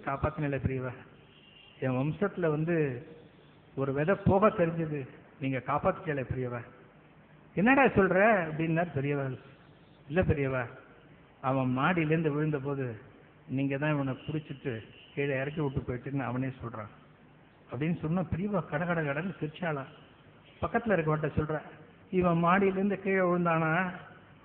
காப்பாற்றினல பெரியவா. என் வம்சத்தில் வந்து ஒரு விதை போக தெரிஞ்சது, நீங்கள் காப்பாற்றிக்கல பெரியவா. என்னடா சொல்கிற அப்படின்னார் பெரியவா. இல்லை பெரியவா, அவன் மாடியிலேருந்து விழுந்தபோது நீங்கள் தான் இவனை பிடிச்சிட்டு கீழே இறக்கி விட்டு போயிட்டுன்னு அவனே சொல்கிறான் அப்படின்னு சொன்ன பெரியவா கடன்னு சிரிச்சாலாம். பக்கத்தில் இருக்கவன்ட்ட சொல்கிறேன், இவன் மாடியிலேருந்து கீழே விழுந்தானா,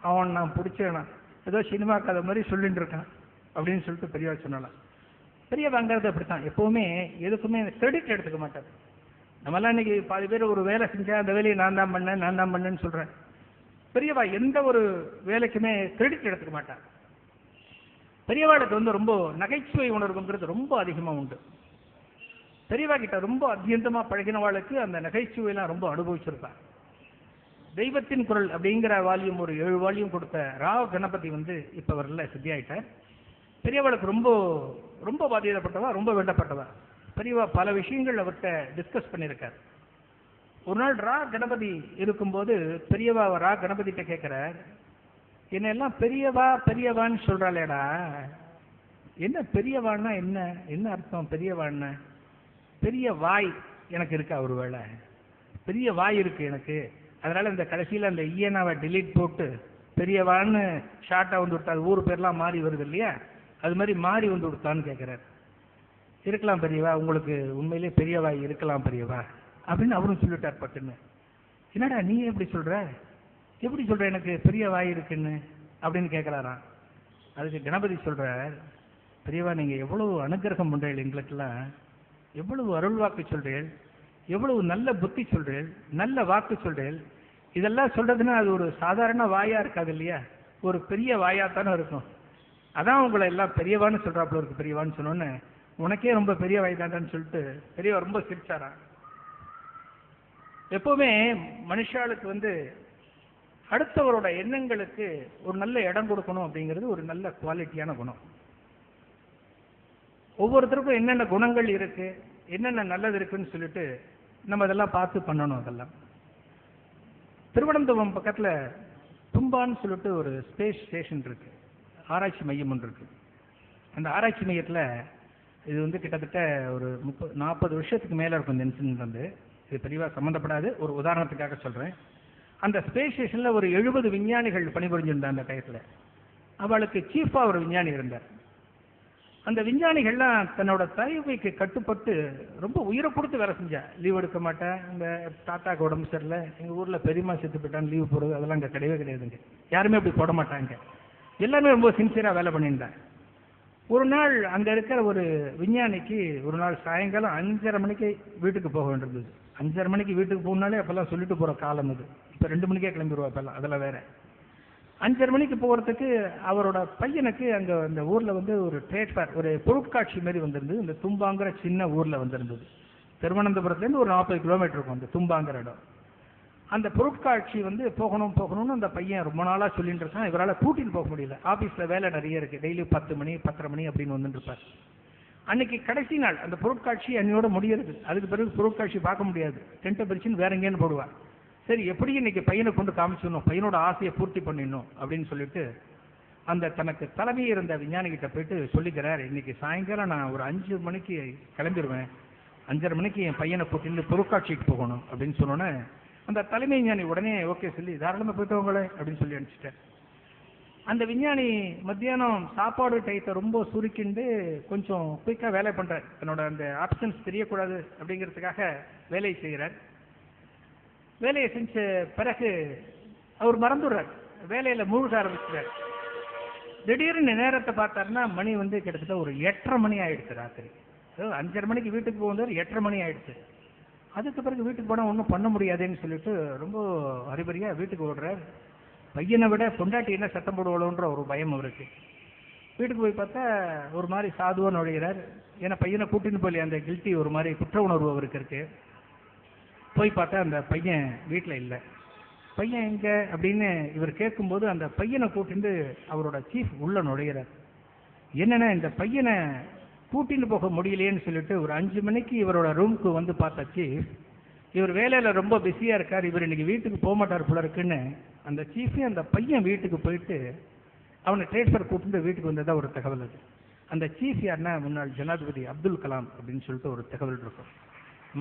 அவன் நான் பிடிச்சேனா, ஏதோ சினிமா கதை மாதிரி சொல்லிட்டு இருக்கான் அப்படின்னு சொல்லிட்டு பெரியவா சொன்னாலாம். பெரியவாங்கிறது அப்படித்தான், எப்போவுமே எதுக்குமே கிரெடிட் எடுத்துக்க மாட்டார். நம்மளாம் இன்னைக்கு பாதி பேர் ஒரு வேலை செஞ்சா அந்த வேலையை நான் தான் பண்ணேன்னு சொல்கிறேன். பெரியவா எந்த ஒரு வேலைக்குமே கிரெடிட் எடுத்துக்க மாட்டார். பெரியவாளுக்கு வந்து ரொம்ப நகைச்சுவை உணர்வுங்கிறது ரொம்ப அதிகமாக உண்டு. பெரியவா கிட்ட ரொம்ப அத்தியந்தமாக பழகினவாளுக்கு அந்த நகைச்சுவையெல்லாம் ரொம்ப அனுபவிச்சிருப்பார். தெய்வத்தின் குரல் அப்படிங்கிற வால்யூம் ஒரு 7 வால்யூம் கொடுத்த ராவ் கணபதி வந்து இப்போ வரல, சித்தியாயிட்டார். பெரியவாளுக்கு ரொம்ப ரொம்ப பாதிக்கப்பட்டவா, ரொம்ப வேண்டப்பட்டவா. பெரியவா பல விஷயங்கள் அவர்கிட்ட டிஸ்கஸ் பண்ணியிருக்கார். ஒரு நாள் ரா கணபதி இருக்கும்போது பெரியவா ரா கணபதிட்ட கேட்கிறார், என்னெல்லாம் பெரியவான்னு சொல்றாளேடா, என்ன பெரியவான்னா என்ன என்ன அர்த்தம்? பெரியவான்னா பெரிய வாய் எனக்கு இருக்கா, ஒரு வேளை பெரிய வாய் இருக்கு எனக்கு, அதனால இந்த கடைசியில் அந்த ஈயனாவை டிலீட் போட்டு பெரியவான்னு ஷார்ட்டாக வந்து விட்டா, ஊர் பேர்லாம் மாறி வருது இல்லையா, அது மாதிரி மாறி வந்து விடுத்தான்னு கேட்குறாரு. இருக்கலாம் பெரியவா, உங்களுக்கு உண்மையிலே பெரிய வாய் இருக்கலாம் பெரியவா அப்படின்னு அவரும் சொல்லிட்டார் பட்டுன்னு. என்னடா நீ எப்படி சொல்ற எனக்கு பெரிய வாய் இருக்குன்னு அப்படின்னு கேட்குறாராம். அதுக்கு கணபதி சொல்றார், பெரியவா நீங்க எவ்வளவு அனுகிரகம் பண்றீர்கள் எங்களுக்கெல்லாம், எவ்வளவு அருள் வாக்கு சொல்றீர்கள், எவ்வளவு நல்ல புத்தி சொல்றீர்கள், நல்ல வாக்கு சொல்றீர்கள். இதெல்லாம் சொல்றதுன்னா அது ஒரு சாதாரண வாயா இருக்காது இல்லையா, ஒரு பெரிய வாயாத்தானே இருக்கும். அதான் உங்களை எல்லாம் பெரியவான்னு சொல்றாப்புல இருக்கு. பெரியவான்னு சொன்னோன்னு உனக்கே ரொம்ப பெரிய வாய் தாண்டான்னு சொல்லிட்டு பெரியவா ரொம்ப சிரிச்சாரா. எப்பவுமே மனுஷாளுக்கு வந்து அடுத்தவரோட எண்ணங்களுக்கு ஒரு நல்ல இடம் கொடுக்கணும் அப்படிங்கிறது ஒரு நல்ல குவாலிட்டியான குணம். ஒவ்வொருத்தருக்கும் என்னென்ன குணங்கள் இருக்கு, என்னென்ன நல்லது இருக்குன்னு சொல்லிட்டு நம்ம அதெல்லாம் பார்த்து பண்ணணும். அதெல்லாம் திருவனந்தபுரம் பக்கத்துல தும்பான்னு சொல்லிட்டு ஒரு ஸ்பேஸ் ஸ்டேஷன் இருக்கு, ஆராய்ச்சி மையம் ஒன்று இருக்கு. அந்த ஆராய்ச்சி மையத்தில் இது வந்து கிட்டத்தட்ட ஒரு 30-40 வருஷத்துக்கு மேலே இருக்கும். இந்த இன்சிடென்ட் வந்து இது பெரியவா சம்மந்தப்படாது, ஒரு உதாரணத்துக்காக சொல்கிறேன். அந்த ஸ்பேஸ் ஸ்டேஷனில் ஒரு 70 விஞ்ஞானிகள் பணிபுரிஞ்சிருந்தார். அந்த டயத்தில் அவளுக்கு சீஃபாக ஒரு விஞ்ஞானி இருந்தார். அந்த விஞ்ஞானிகள்லாம் தன்னோட தலைமைக்கு கட்டுப்பட்டு ரொம்ப உயிரை கொடுத்து வேலை செஞ்சா. லீவ் எடுக்க மாட்டேன், இந்த தாத்தாக்கு உடம்பு சரியில்லை, எங்கள் ஊரில் பெரியம்மா செத்து போயிட்டான்னு லீவ் போடுறது அதெல்லாம் அங்கே கிடையவே கிடையாதுங்க. யாருமே அப்படி போட மாட்டாங்க. எல்லாருமே ரொம்ப சின்சியராக வேலை பண்ணியிருந்தாங்க. ஒரு நாள் அங்கே இருக்கிற ஒரு விஞ்ஞானிக்கு ஒரு நாள் சாயங்காலம் 5:30 மணிக்கு வீட்டுக்கு போக வேண்டியிருந்தது. 5:30 மணிக்கு வீட்டுக்கு போகணுனாலே அப்போல்லாம் சொல்லிட்டு போகிற காலம் அது. இப்போ 2 மணிக்கே கிளம்பிடுவா இப்போல்லாம், அதெல்லாம் வேற. 5:30 மணிக்கு போகிறதுக்கு அவரோட பையனுக்கு அங்கே அந்த ஊரில் வந்து ஒரு ட்ரேட் ஃபேர், ஒரு பொருட்காட்சி மாதிரி வந்திருந்தது. இந்த தும்பாங்கிற சின்ன ஊரில் வந்திருந்தது. திருவனந்தபுரத்துலேருந்து ஒரு 40 கிலோமீட்டர் இருக்கும் அந்த தும்பாங்கிற இடம். அந்த பொருட்காட்சி வந்து போகணும்னு அந்த பையன் ரொம்ப நாளாக சொல்லிட்டு இருக்கான். இவரால் கூட்டின்னு போக முடியல, ஆஃபீஸில் வேலை நிறைய இருக்குது. டெய்லி 10 மணி 10:30 மணி அப்படின்னு வந்துட்டு இருப்பார். அன்னைக்கு கடைசி நாள் அந்த பொருட்காட்சி அன்னையோட முடியறது. அதுக்கு பிறகு பொருட்காட்சி பார்க்க முடியாது, டென்ட்டை பிரிச்சுன்னு வேற எங்கேன்னு போடுவார். சரி எப்படி இன்னைக்கு பையனை கொண்டு காமிச்சிடணும், பையனோட ஆசையை பூர்த்தி பண்ணிடணும் அப்படின்னு சொல்லிட்டு அந்த தனக்கு தலைமை இருந்த விஞ்ஞானிகிட்ட போயிட்டு சொல்லிக்கிறார், இன்னைக்கு சாயங்காலம் நான் ஒரு 5 மணிக்கு கிளம்பிடுவேன், 5:30 மணிக்கு என் பையனை கூட்டிட்டு பொருட்காட்சிக்கு போகணும் அப்படின்னு சொன்னோன்னே அந்த தலைமை விஞ்ஞானி உடனே ஓகே சொல்லி தாராளமாக போயிட்டு வாங்களே அப்படின்னு சொல்லி அனுப்பிச்சிட்டேன். அந்த விஞ்ஞானி மத்தியானம் சாப்பாடு டயத்தை ரொம்ப சுருக்கிண்டு கொஞ்சம் குயிக்காக வேலை பண்ணுறார். தன்னோட அந்த ஆப்ஷன்ஸ் தெரியக்கூடாது அப்படிங்கிறதுக்காக வேலையை செய்கிறார். வேலையை செஞ்ச பிறகு அவர் மறந்துடுறார், வேலையில் மூழ்க ஆரம்பிச்சுறார். திடீர்னு நேரத்தை பார்த்தாருன்னா மணி வந்து கிட்டத்தட்ட ஒரு 8:30 மணி ஆயிடுச்சு ராத்திரி. 5:30 மணிக்கு வீட்டுக்கு போகும்போது 8:30 மணி ஆயிடுச்சு. அதுக்கு பிறகு வீட்டுக்கு போனால் ஒன்றும் பண்ண முடியாதுன்னு சொல்லிட்டு ரொம்ப அறிபறியாக வீட்டுக்கு ஓடுறார். பையனை விட பொண்டாட்டி என்ன சத்தம் போடுவாளோன்ற ஒரு பயம் அவருக்கு. வீட்டுக்கு போய் பார்த்தா ஒரு மாதிரி சாதுவாக நுழைகிறார். ஏன்னா பையனை கூட்டின்னு போய் அந்த கில்ட்டி ஒரு மாதிரி குற்ற உணர்வு அவருக்கு இருக்கு. போய் பார்த்தா அந்த பையன் வீட்டில் இல்லை. பையன் எங்கே அப்படின்னு இவர் கேட்கும்போது அந்த பையனை கூட்டிட்டு அவரோட சீஃப் உள்ள நுழைகிறார். என்னென்னா இந்த பையனை கூட்டின்னு போக முடியலையேன்னு சொல்லிட்டு ஒரு 5 மணிக்கு இவரோட ரூமுக்கு வந்து பார்த்தா சீஃப் இவர் வேலையில் ரொம்ப பிஸியாக இருக்கார், இவர் இன்னைக்கு வீட்டுக்கு போக மாட்டார் போல இருக்குன்னு அந்த சீஃபே அந்த பையன் வீட்டுக்கு போயிட்டு அவனை ட்ரேட் ஃபேர் கூப்பிட்டு வீட்டுக்கு வந்ததா ஒரு தகவல் அது. அந்த சீஃப் யாருன்னா முன்னாள் ஜனாதிபதி அப்துல் கலாம் அப்படின்னு சொல்லிட்டு ஒரு தகவல் இருக்கும்.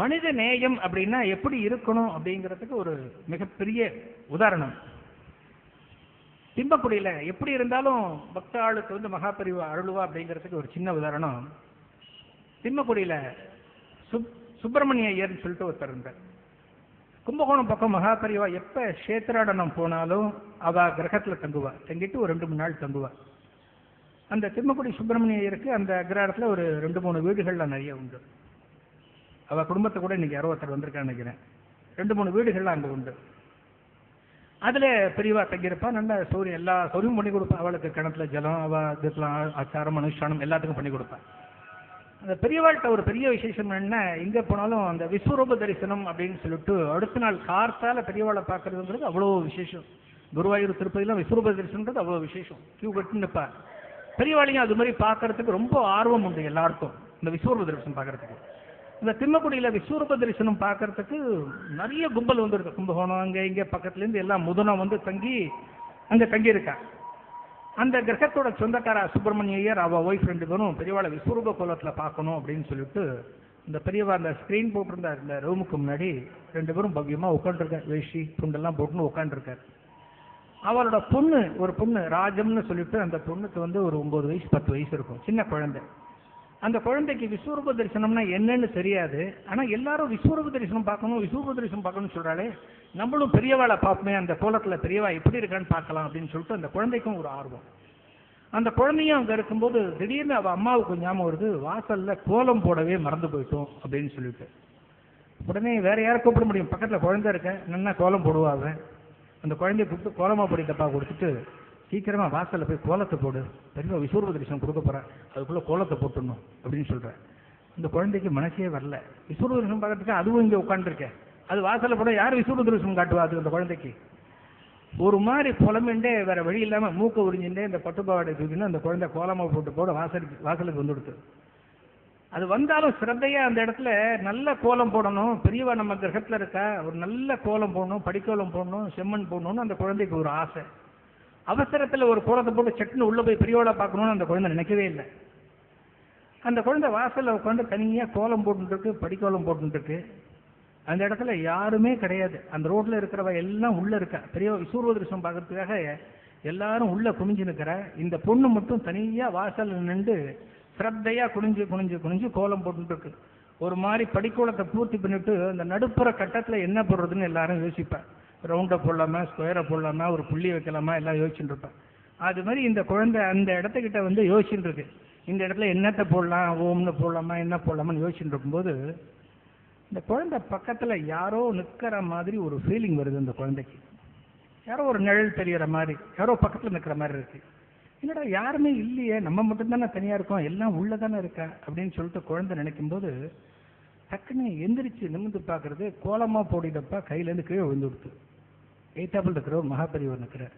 மனித நேயம் அப்படின்னா எப்படி இருக்கணும் அப்படிங்கிறதுக்கு ஒரு மிகப்பெரிய உதாரணம். திம்பக்குடியில் எப்படி இருந்தாலும் பக்தாளுக்கு வந்து மகாபரிவா அருள்வா அப்படிங்கிறதுக்கு ஒரு சின்ன உதாரணம். திம்பக்குடியில் சுப்பிரமணிய ஐயர்னு சொல்லிட்டு ஒருத்தர் இருந்தார். கும்பகோணம் பக்கம் மகாபரிவா எப்போ கஷேத்திராடனம் போனாலும் அவ கிரகத்தில் தங்குவா, தங்கிட்டு ஒரு 2-3 நாள் தங்குவா. அந்த திம்மக்குடி சுப்பிரமணிய ஐயருக்கு அந்த கிரகத்தில் ஒரு 2-3 வீடுகள்லாம் நிறைய உண்டு. அவள் குடும்பத்தை கூட இன்னைக்கு யாரோ ஒருத்தர் வந்திருக்கான்னு நினைக்கிறேன். 2-3 வீடுகள்லாம் அங்கே உண்டு. அதில் பெரியவா தங்கியிருப்பா. நல்ல சௌரியம், எல்லா சௌரியம் பண்ணி கொடுப்பா. அவளுக்கு கிணத்துல ஜலம், அவள் இதுக்கெல்லாம் ஆச்சாரம் அனுஷ்டானம் எல்லாத்துக்கும் பண்ணி கொடுப்பா. அந்த பெரியவாள்கிட்ட ஒரு பெரிய விசேஷம் என்ன, எங்கே போனாலும் அந்த விஸ்வரூப தரிசனம் அப்படின்னு சொல்லிட்டு அடுத்த நாள் கார்த்தால பெரியவாளை பார்க்கறதுங்கிறது அவ்வளோ விசேஷம். குருவாயூர் திருப்பதிலாம் விஸ்வரூப தரிசனம்ன்றது அவ்வளோ விசேஷம். கியூ கட்டுன்னு நிற்பா. பெரியவாளையும் அது மாதிரி பார்க்கறதுக்கு ரொம்ப ஆர்வம் உண்டு எல்லாருக்கும், இந்த விஸ்வரூப தரிசனம் பார்க்கறதுக்கு. இந்த திம்மக்குடியில் விஸ்வரூப தரிசனம் பார்க்கறதுக்கு நிறைய கும்பல் வந்துருக்கு. கும்பகோணம் அங்கே இங்கே பக்கத்துலேருந்து எல்லாம் முதனம் வந்து தங்கி அங்கே தங்கியிருக்கா. அந்த கிரகத்தோட சொந்தக்கார சுப்பிரமணிய ஐயர் அவள் ஒய்ஃப் 2 பேரும் பெரியவாளை விஸ்வரூப கோலத்தில் பார்க்கணும் அப்படின்னு சொல்லிட்டு இந்த பெரியவா அந்த ஸ்க்ரீன் போட்டிருந்த இந்த ரூமுக்கு முன்னாடி 2 பேரும் பவ்யமாக உட்காந்துருக்கார். வேஷ்டி துண்டெல்லாம் போட்டுன்னு உட்காந்துருக்கார். அவளோட பொண்ணு, ஒரு பொண்ணு ராஜம்னு சொல்லிட்டு, அந்த பொண்ணுக்கு வந்து ஒரு 9 வயசு 10 வயசு இருக்கும், சின்ன குழந்தை. அந்த குழந்தைக்கு விஸ்வரூப தரிசனம்னா என்னன்னு தெரியாது. ஆனால் எல்லாரும் விஸ்வரூப தரிசனம் பார்க்கணும், விஸ்வரூப தரிசனம் பார்க்கணும்னு சொல்கிறாளே, நம்மளும் பெரியவாளை பார்ப்போமே, அந்த கோலத்தில் பெரியவா எப்படி இருக்கான்னு பார்க்கலாம் அப்படின்னு சொல்லிட்டு அந்த குழந்தைக்கும் ஒரு ஆர்வம். அந்த குழந்தையும் அங்கே இருக்கும்போது திடீர்னு அவள் அம்மாவுக்கு ஞாபகம் வருது, வாசலில் கோலம் போடவே மறந்து போயிட்டோம் அப்படின்னு சொல்லிட்டு. உடனே வேற யாரை கூப்பிட முடியும், பக்கத்தில் குழந்தை இருக்க, நல்லா கோலம் போடுவாங்க. அந்த குழந்தைய கூப்பிட்டு கோலமா பொடி டப்பா கொடுத்துட்டு, சீக்கிரமா வாசலில் போய் கோலத்தை போடு, பெரிய விஸ்வரூப தரிசனம் கொடுக்க போகிறேன், அதுக்குள்ளே கோலத்தை போட்டுடணும் அப்படின்னு சொல்கிறேன். இந்த குழந்தைக்கு மனசே வரல. விஸ்வரூப தரிசனம் பார்க்கறதுக்கு அதுவும் இங்கே உட்காந்துருக்கேன், அது வாசலில் போட யார் விஸ்வரூப தரிசனம் காட்டுவா? அது அந்த குழந்தைக்கு ஒரு மாதிரி புலம்புண்டே வேற வழி இல்லாமல் மூக்க உறிஞ்சுட்டே இந்த பட்டுப்பாவாடை தூக்கின்னு அந்த குழந்தை கோலமாக போட்டு போட வாசலுக்கு வந்து கொடுத்து. அது வந்தாலும் சிரத்தையா அந்த இடத்துல நல்ல கோலம் போடணும், பெரியவா நம்ம கிரகத்தில் இருக்கா, ஒரு நல்ல கோலம் போடணும், படிக்கோலம் போடணும், செம்மண் போடணும்னு அந்த குழந்தைக்கு ஒரு ஆசை. அவசரத்தில் ஒரு கோலத்தை போட்டு சட்டுன்னு உள்ள போய் பெரியவளை பார்க்கணும்னு அந்த குழந்தை நினைக்கவே இல்லை. அந்த குழந்தை வாசலில் உட்காந்து தனியாக கோலம் போட்டுருக்கு, படிக்கோலம் போட்டுருக்கு. அந்த இடத்துல யாருமே கிடையாது. அந்த ரோட்ல இருக்கிறவ எல்லாம் உள்ள இருக்கா. பெரிய விஸ்வரூப தரிசனம் பார்க்கறதுக்காக எல்லாரும் உள்ள குனிஞ்சு நிற்கிற. இந்த பொண்ணு மட்டும் தனியா வாசல் நின்று சிரத்தையா குனிஞ்சு குனிஞ்சு குனிஞ்சு கோலம் போட்டு இருக்கு. ஒரு மாதிரி படிக்கோலத்தை பூர்த்தி பண்ணிட்டு அந்த நடுப்புற கட்டத்தில் என்ன போடுறதுன்னு எல்லாரும் யோசிப்பேன். ரவுண்டை போடலாமா, ஸ்கொயரை போடலாமா, ஒரு புள்ளி வைக்கலாமா, எல்லாம் யோசிச்சுட்டு இருப்பேன். அது மாதிரி இந்த குழந்தை அந்த இடத்துக்கிட்ட வந்து யோசிச்சுட்டு இருக்கு. இந்த இடத்துல என்னத்தை போடலாம், ஓம்னு போடலாமா, என்ன போடலாமான்னு யோசிச்சுட்டு இருக்கும்போது இந்த குழந்தை பக்கத்தில் யாரோ நிற்கிற மாதிரி ஒரு ஃபீலிங் வருது. அந்த குழந்தைக்கு யாரோ ஒரு நிழல் தெரியற மாதிரி, யாரோ பக்கத்தில் நிற்கிற மாதிரி இருக்கு. என்னடா யாருமே இல்லையே, நம்ம மட்டும்தானே தனியாக இருக்கோம், எல்லாம் உள்ள தானே இருக்கா அப்படின்னு சொல்லிட்டு குழந்தை நினைக்கும்போது டக்குன்னு எந்திரிச்சு நிமிந்து பார்க்கறது, கோலமாக போடிட்டப்பா கையிலேருந்து கீழே விழுந்து கொடுத்து எய்தாப்பில் இருக்கிற ஒரு மகாபெரியவர் நிற்கிறார்.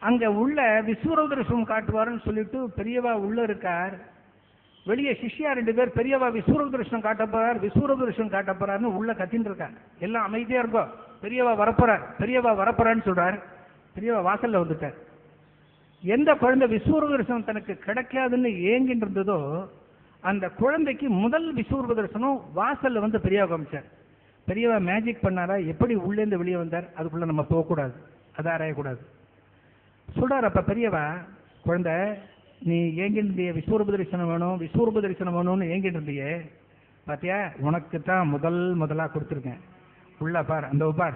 அங்கே உள்ள விஸ்வரூப தரிசனம் காட்டுவாருன்னு சொல்லிட்டு பெரியவா உள்ள இருக்கார். வெளியே சிஷ்யா 2 பேர் பெரியவா விஸ்வரூப தரிசனம் காட்ட போறார், விஸ்வரூப தரிசனம் காட்ட போறாருன்னு உள்ள கத்தின்னு இருக்காங்க. எல்லாம் அமைதியா இருக்கும். பெரியவா வரப்போறார், பெரியவா வரப்போறான்னு சொல்றாரு. பெரியவா வாசல்ல வந்துட்டார். எந்த குழந்தை விஸ்வரூப தரிசனம் தனக்கு கிடைக்காதுன்னு ஏங்கிட்டு இருந்ததோ அந்த குழந்தைக்கு முதல் விஸ்வரூப தரிசனம் வாசல்ல வந்து பெரியவா காமிச்சார். பெரியவா மேஜிக் பண்ணாரா, எப்படி உள்ளேருந்து வெளியே வந்தார், அதுக்குள்ள நம்ம போகக்கூடாது, அதை அறையக்கூடாது சொல்றாரு. அப்ப பெரியவா, குழந்தை நீ ஏங்கிட்டு இருந்திய விஸ்வரூப தரிசனம் வேணும், விஸ்வரூப தரிசனம் வேணும்னு ஏங்கிட்டு இருந்தியே பாத்தியா, உனக்கு தான் முதலா கொடுத்துருக்கேன். உள்ள பார், அந்த பார்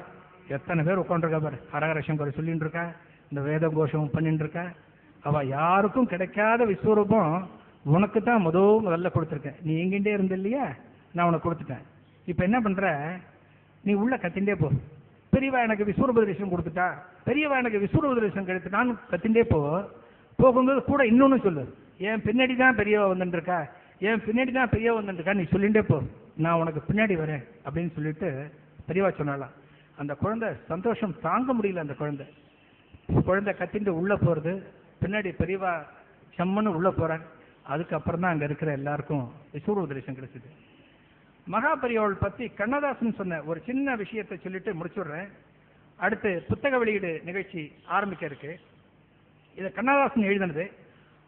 எத்தனை பேர் உட்காந்துருக்கா பாரு, ஹரஹர சங்கர் சொல்லிட்டு இருக்கா, இந்த வேத கோஷம் பண்ணிட்டு இருக்கா. அவ யாருக்கும் கிடைக்காத விஸ்வரூபம் உனக்கு தான் முதல்ல கொடுத்துருக்கேன். நீ எங்கிட்டே இருந்த இல்லையா, நான் உனக்கு கொடுத்துட்டேன். இப்ப என்ன பண்ற, நீ உள்ள கத்திண்டே போ. பெரியவா எனக்கு விஸ்வரூப தரிசனம் கொடுத்துட்டா, பெரியவா எனக்கு விஸ்வரூப தரிசனம் கிடைத்து, நான் கத்திண்டே போகும்போது கூட இன்னொன்னு சொல்லு, என் பின்னாடி தான் பெரியவா வந்துட்டு இருக்கா, என் பின்னாடி தான் பெரியவா வந்துட்டு இருக்கா, நீ சொல்லிட்டே போ, நான் உனக்கு பின்னாடி வரேன் அப்படின்னு சொல்லிட்டு பெரியவா சொன்னாலாம். அந்த குழந்தை சந்தோஷம் தாங்க முடியல. அந்த குழந்தை கத்திட்டு உள்ள போறது, பின்னாடி பெரியவா செம்மன்னு உள்ள போறாங்க. அதுக்கப்புறம் தான் அங்க இருக்கிற எல்லாருக்கும் விஸ்வரூப தரிசனம் கிடைச்சது. மகாபெரியவள் பத்தி கண்ணதாசன் சொன்ன ஒரு சின்ன விஷயத்தை சொல்லிட்டு முடிச்சுடுறேன். அடுத்து புத்தக வெளியீடு நிகழ்ச்சி ஆரம்பிக்க இருக்கு. இதை கண்ணதாசன் எழுதினது.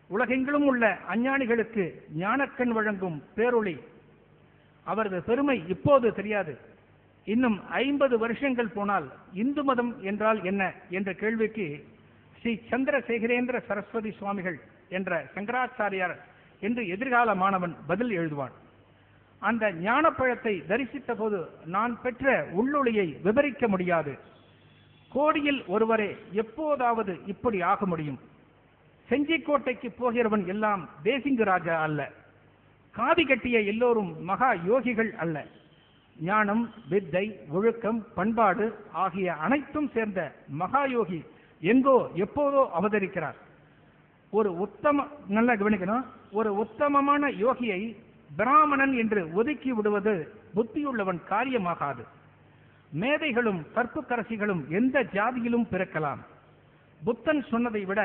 உலகெங்கிலும் உள்ள அஞ்ஞானிகளுக்கு ஞானக்கண் வழங்கும் பேரொளி. அவரது பெருமை இப்போது தெரியாது. இன்னும் 50 வருஷங்கள் போனால் இந்து மதம் என்றால் என்ன என்ற கேள்விக்கு ஸ்ரீ சந்திரசேகரேந்திர சரஸ்வதி சுவாமிகள் என்ற சங்கராச்சாரியார் என்று எதிர்கால மாணவன் பதில் எழுதுவான். அந்த ஞானப்பழத்தை தரிசித்த போது நான் பெற்ற உள்ளொளியை விவரிக்க முடியாது. கோடியில் ஒருவரே எப்போதாவது இப்படி ஆக முடியும். செஞ்சிக்கோட்டைக்கு போகிறவன் எல்லாம் தேசிங்கு ராஜா அல்ல. காவி கட்டிய எல்லோரும் மகா யோகிகள் அல்ல. ஞானம், வித்தை, ஒழுக்கம், பண்பாடு ஆகிய அனைத்தும் சேர்ந்த மகா யோகி எங்கோ எப்போதோ அவதரிக்கிறார். நல்லா கவனிக்கணும், ஒரு உத்தமமான யோகியை பிராமணன் என்று ஒதுக்கி விடுவது புத்தியுள்ளவன் காரியமாகாது. மேதைகளும் கற்புக்கரசிகளும் எந்த ஜாதியிலும் பிறக்கலாம். புத்தன் சொன்னதை விட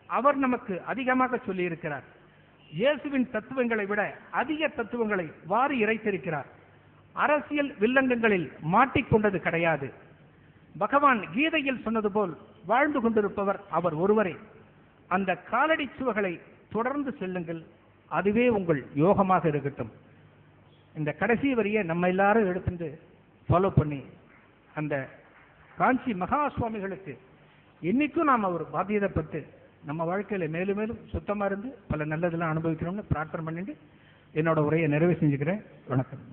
அவர் நமக்கு அதிகமாக சொல்லியிருக்கிறார். இயேசுவின் தத்துவங்களை விட அதிக தத்துவங்களை வாரி இறைத்திருக்கிறார். அரசியல் வில்லங்கங்களில் மாட்டிக்கொண்டது கிடையாது. பகவான் கீதையில் சொன்னது போல் வாழ்ந்து கொண்டிருப்பவர் அவர் ஒருவரே. அந்த காலடி சுவகளை தொடர்ந்து செல்லுங்கள், அதுவே உங்கள் யோகமாக இருக்கட்டும். இந்த கடைசி வரியை நம்ம எல்லாரும் எடுத்துட்டு ஃபாலோ பண்ணி அந்த காஞ்சி மகா சுவாமிகளுக்கு இன்னைக்கும் நாம் ஒரு பாத்தியதைப்பட்டு நம்ம வாழ்க்கையில மேலும் மேலும் சுத்தமா இருந்து பல நல்லதெல்லாம் அனுபவிக்கிறோம்னு பிரார்த்தனை பண்ணிட்டு என்னோட உரையை நிறைவு செஞ்சுக்கிறேன். வணக்கம்.